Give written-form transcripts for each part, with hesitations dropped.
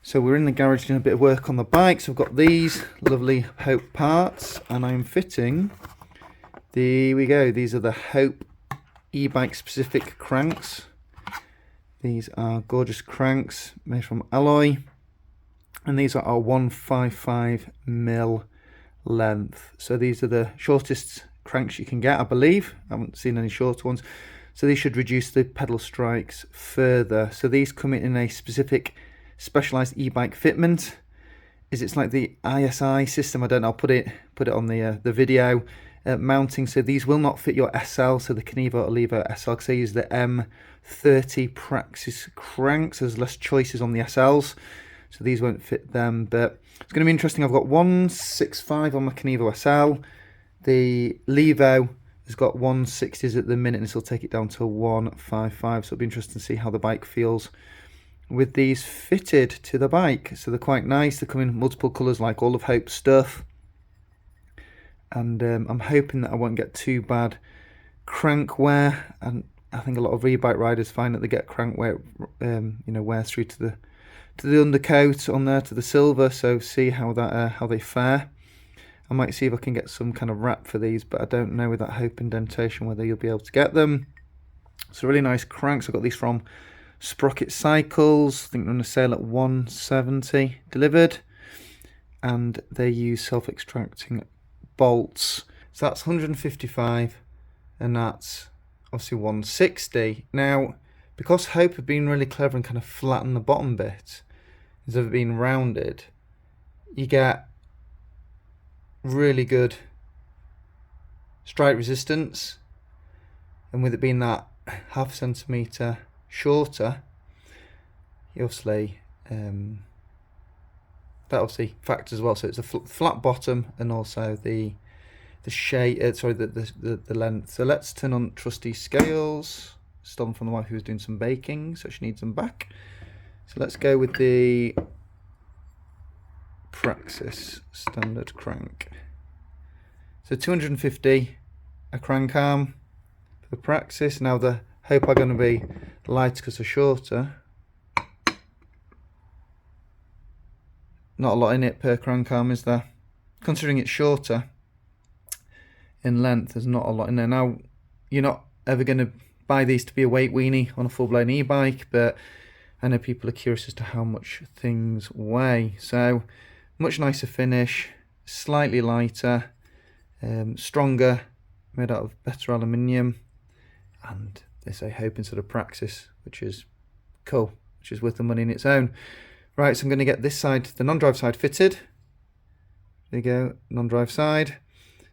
So we're in the garage doing a bit of work on the bike. So I've got these lovely Hope parts and I'm fitting, there we go, these are the Hope e-bike specific cranks. These are gorgeous cranks made from alloy and these are our 155mm length. So these are the shortest cranks you can get, I believe. I haven't seen any shorter ones. So these should reduce the pedal strikes further. So these come in a specific specialized e-bike fitment. It's like the ISI system, I don't know, I'll put it on the video mounting. So these will not fit your SL, so the Kenevo or Levo SL, because they use the M30 Praxis cranks. There's less choices on the SLs, so these won't fit them, but it's going to be interesting. I've got 165 on my Kenevo SL. The Levo has got 160s at the minute, and this will take it down to 155, so it'll be interesting to see how the bike feels with these fitted to the bike. So they're quite nice. They come in multiple colours like all of Hope's stuff, and I'm hoping that I won't get too bad crank wear. And I think a lot of e-bike riders find that they get crank wear, wear through to the undercoat on there, to the silver. So see how they fare. I might see if I can get some kind of wrap for these, but I don't know with that Hope indentation whether you'll be able to get them. So really nice cranks. I got these from Sprocket Cycles. I think they're on a sale at 170 delivered, and they use self-extracting bolts. So that's 155 and that's obviously 160. Now, because Hope have been really clever and kind of flattened the bottom bit instead of it being rounded, you get really good strike resistance, and with it being that half centimetre shorter, obviously that obviously factors as well. So it's a flat bottom and also the shape, the length. So let's turn on trusty scales. Stolen from the wife who was doing some baking, so she needs them back. So let's go with the Praxis standard crank. So 250 a crank arm for the Praxis. Now the Hope are going to be lighter because they're shorter. Not a lot in it per crank arm, is there? Considering it's shorter in length, there's not a lot in there. Now, you're not ever going to buy these to be a weight weenie on a full-blown e-bike, but I know people are curious as to how much things weigh. So, much nicer finish, slightly lighter, stronger, made out of better aluminium, and they say Hope instead of Praxis, which is cool, which is worth the money in its own. Right, so I'm going to get this side, the non-drive side, fitted. There you go, non-drive side.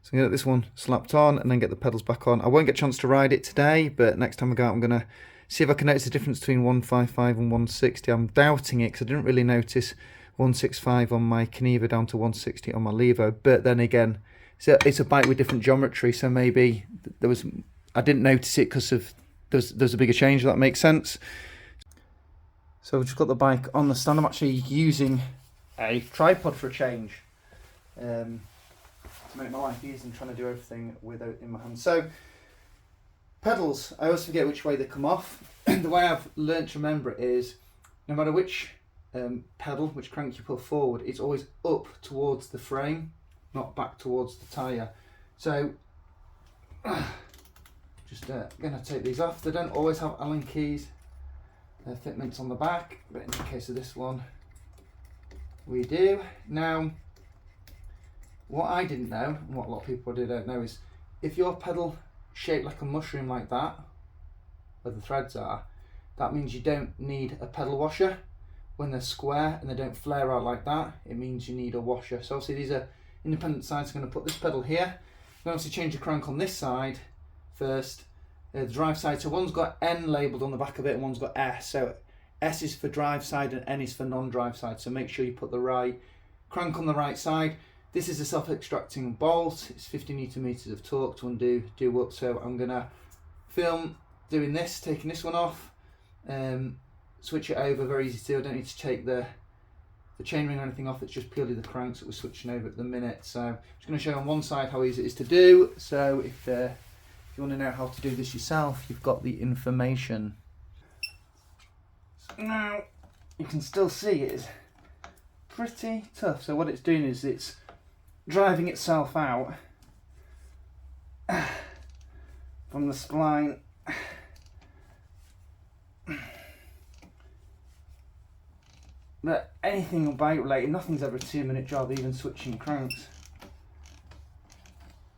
So I'm going to get this one slapped on and then get the pedals back on. I won't get a chance to ride it today, but next time I go out I'm going to see if I can notice the difference between 155 and 160. I'm doubting it because I didn't really notice 165 on my Kenevo down to 160 on my Levo. But then again, it's a bike with different geometry, so maybe I didn't notice it because of there's a bigger change, if that makes sense. So I've just got the bike on the stand. I'm actually using a tripod for a change to make my life easy and trying to do everything with it in my hand. So pedals, I always forget which way they come off. The way I've learnt to remember it is no matter which pedal, which crank you pull forward, it's always up towards the frame, not back towards the tyre. So just going to take these off. They don't always have Allen keys, fitments on the back, but in the case of this one we do. Now what I didn't know, and what a lot of people don't know, is if your pedal shaped like a mushroom like that, where the threads are, that means you don't need a pedal washer. When they're square and they don't flare out like that, it means you need a washer. So obviously these are independent sides. I'm going to put this pedal here. I'm going to obviously change the crank on this side first, the drive side. So one's got N labelled on the back of it and one's got S. So S is for drive side and N is for non-drive side. So make sure you put the right crank on the right side. This is a self-extracting bolt. It's 50 Newton meters of torque to undo, do up. So I'm going to film doing this, taking this one off, switch it over, very easy to do. I don't need to take the chainring or anything off, it's just purely the cranks that we're switching over at the minute. So I'm just going to show you on one side how easy it is to do. So if you want to know how to do this yourself, you've got the information. So now you can still see it pretty tough. So what it's doing is it's driving itself out from the spline. But anything bike related, nothing's ever a 2-minute job, even switching cranks.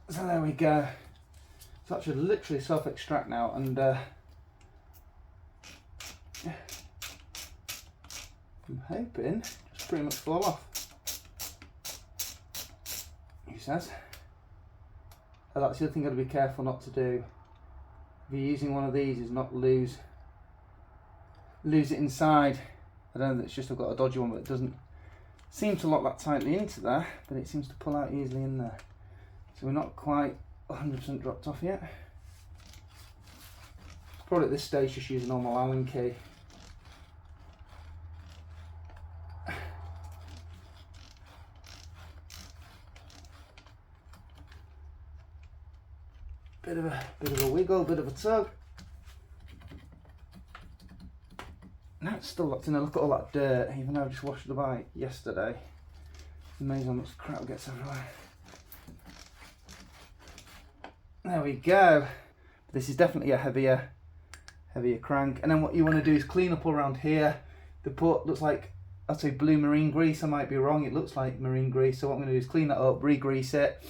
So there we go. So that should literally self-extract now, and I'm hoping just pretty much fall off. He says. Oh, that's the other thing I've got to be careful not to do. If you're using one of these, is not lose it inside. I don't know, it's just I've got a dodgy one, but it doesn't seem to lock that tightly into there, but it seems to pull out easily in there. So we're not quite 100% dropped off yet. Probably at this stage just use a normal Allen key. Bit of a wiggle, bit of a tug. Now it's still locked in there. Look at all that dirt, even though I just washed the bike yesterday. It's amazing how much crap gets everywhere. There we go. This is definitely a heavier crank. And then what you want to do is clean up all around here. The port looks like, I'd say blue marine grease. I might be wrong. It looks like marine grease. So what I'm going to do is clean that up, re-grease it.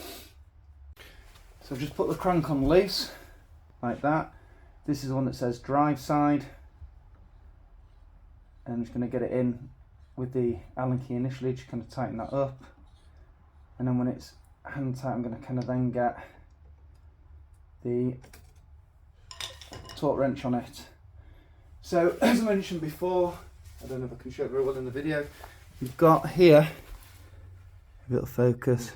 So I've just put the crank on loose, like that. This is the one that says drive side. And I'm just going to get it in with the Allen key initially, just kind of tighten that up. And then when it's hand tight, I'm going to kind of then get the torque wrench on it. So as I mentioned before, I don't know if I can show it very well in the video, you've got here, a little focus.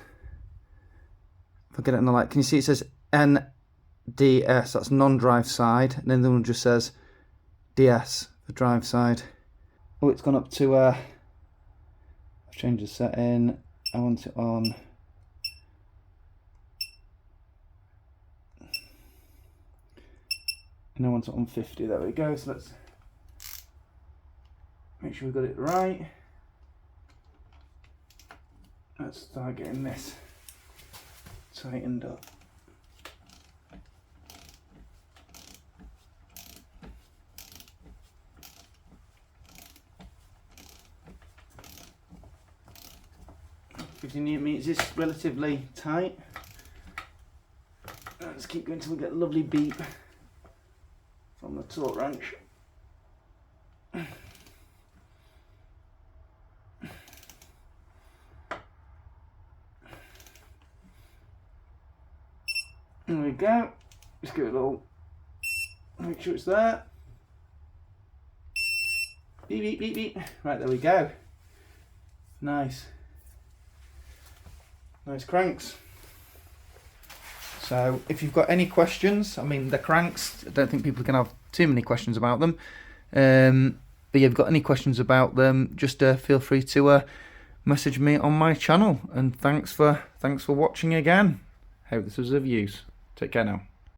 If I get it in the light, can you see it says NDS, that's non-drive side, and then the one just says DS for drive side. Oh, it's gone up to, I've changed the setting, I want it on, and I want it on 50, there we go. So let's make sure we've got it right. Let's start getting this tightened up. Newton-meters is relatively tight. Let's keep going until we get a lovely beep from the torque wrench. There we go. Just give it a little, make sure it's there. Beep, beep, beep, beep. Right, there we go. Nice. Nice cranks. So if you've got any questions, I mean the cranks, I don't think people can have too many questions about them. But if you've got any questions about them, just feel free to message me on my channel. And thanks for watching again. Hope this was of use. Take care now.